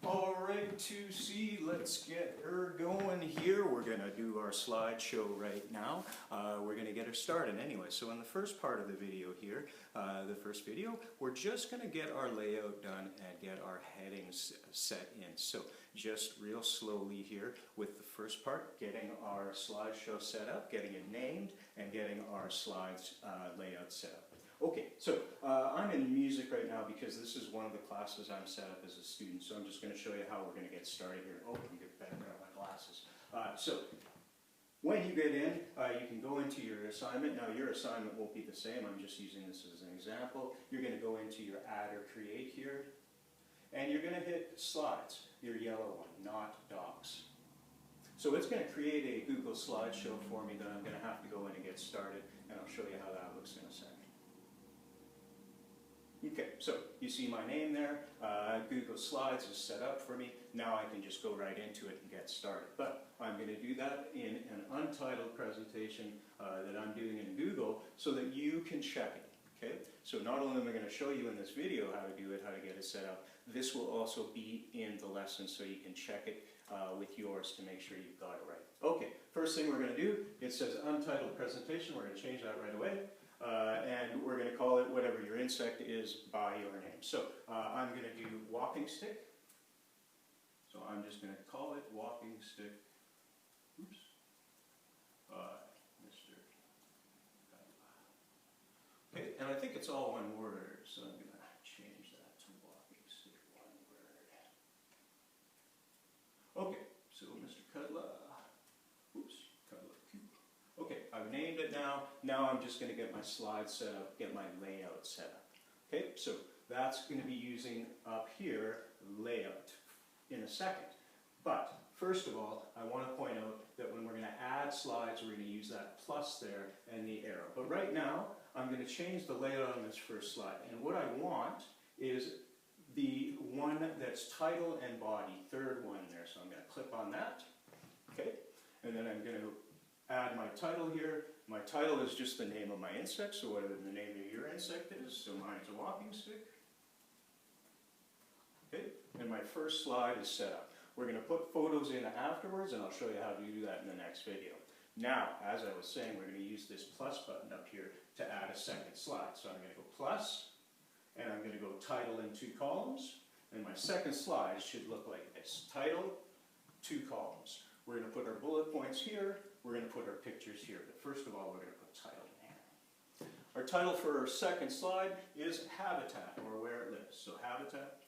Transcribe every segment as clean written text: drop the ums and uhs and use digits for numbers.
Alright, 2C, let's get her going here. We're going to do our slideshow right now. We're going to get her started anyway. So in the first part of the video here, the first video, we're just going to get our layout done and get our headings set in. So just real slowly here with the first part, getting our slideshow set up, getting it named, and getting our slides layout set up. Okay, so I'm in music right now because this is one of the classes I'm set up as a student, so I'm just going to show you how we're going to get started here. Oh, let me get back out my glasses. So when you get in, you can go into your assignment. Now your assignment won't be the same, I'm just using this as an example. You're going to go into your add or create here, and you're going to hit slides, your yellow one, not docs. So it's going to create a Google slideshow for me that I'm going to have to go in and get started, and I'll show you how that looks in a second. Okay, so you see my name there, Google Slides is set up for me. Now I can just go right into it and get started. But I'm going to do that in an untitled presentation that I'm doing in Google so that you can check it. Okay, so not only am I going to show you in this video how to do it, how to get it set up, this will also be in the lesson so you can check it with yours to make sure you've got it right. Okay, first thing we're going to do, it says untitled presentation, we're going to change that right away. And we're going to call it whatever your insect is by your name. So I'm going to do walking stick. So I'm just going to call it walking stick. Oops. Mr. Okay, and I think it's all one word, so I'm going to change that to walking stick, one word. Okay, so Mr. Cutler. Oops, Cutler. Okay, I've named it now. Now I'm just going to get my slides set up, get my layout set up. Okay, so that's going to be using up here layout in a second. But first of all, I want to point out that when we're going to add slides, we're going to use that plus there and the arrow. But right now, I'm going to change the layout on this first slide. And what I want is the one that's title and body, third one there. So I'm going to click on that. Okay, and then I'm going to add my title here. My title is just the name of my insect, so whatever the name of your insect is. So mine's a walking stick. Okay, and my first slide is set up. We're going to put photos in afterwards, and I'll show you how to do that in the next video. Now, as I was saying, we're going to use this plus button up here to add a second slide. So I'm going to go plus, and I'm going to go title in 2 columns, and my second slide should look like this. Title, 2 columns. We're going to put our bullet points here. We're going to put our pictures here, but first of all, we're going to put title in here. Our title for our second slide is habitat, or where it lives. So habitat,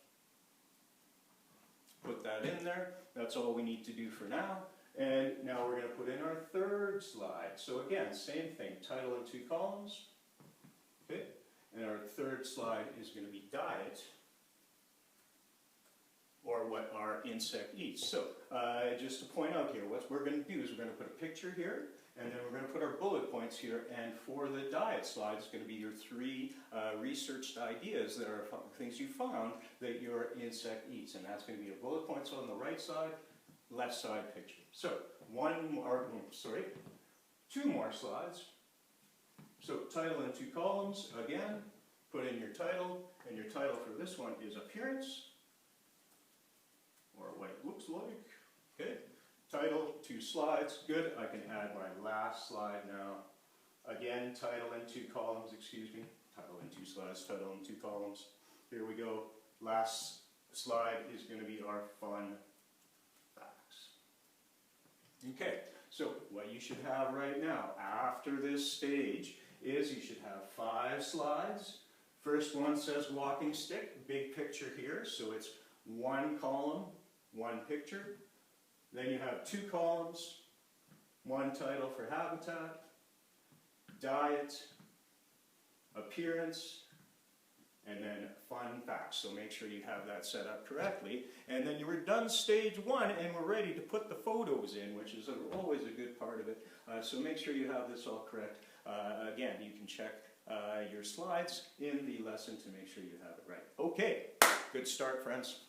put that in there. That's all we need to do for now. And now we're going to put in our third slide. So again, same thing, title in 2 columns. Okay, and our third slide is going to be diet, or what our insect eats. So just to point out here, what we're going to do is we're going to put a picture here, and then we're going to put our bullet points here, and for the diet slide, it's going to be your 3 researched ideas that are things you found that your insect eats, and that's going to be your bullet points on the right side, left side picture. So 2 more slides. So title in 2 columns, again, put in your title, and your title for this one is appearance, or what it looks like. Okay, title, 2 slides, good. I can add my last slide now. Again, title in 2 columns, excuse me. Title in 2 slides, title in 2 columns. Here we go. Last slide is going to be our fun facts. Okay, so what you should have right now after this stage is you should have 5 slides. First one says walking stick, big picture here, so it's 1 column, 1 picture. Then you have 2 columns, 1 title for habitat, diet, appearance, and then fun facts. So make sure you have that set up correctly. And then you were done stage 1 and we're ready to put the photos in, which is always a good part of it. So make sure you have this all correct. Again, you can check your slides in the lesson to make sure you have it right. Okay, good start, friends.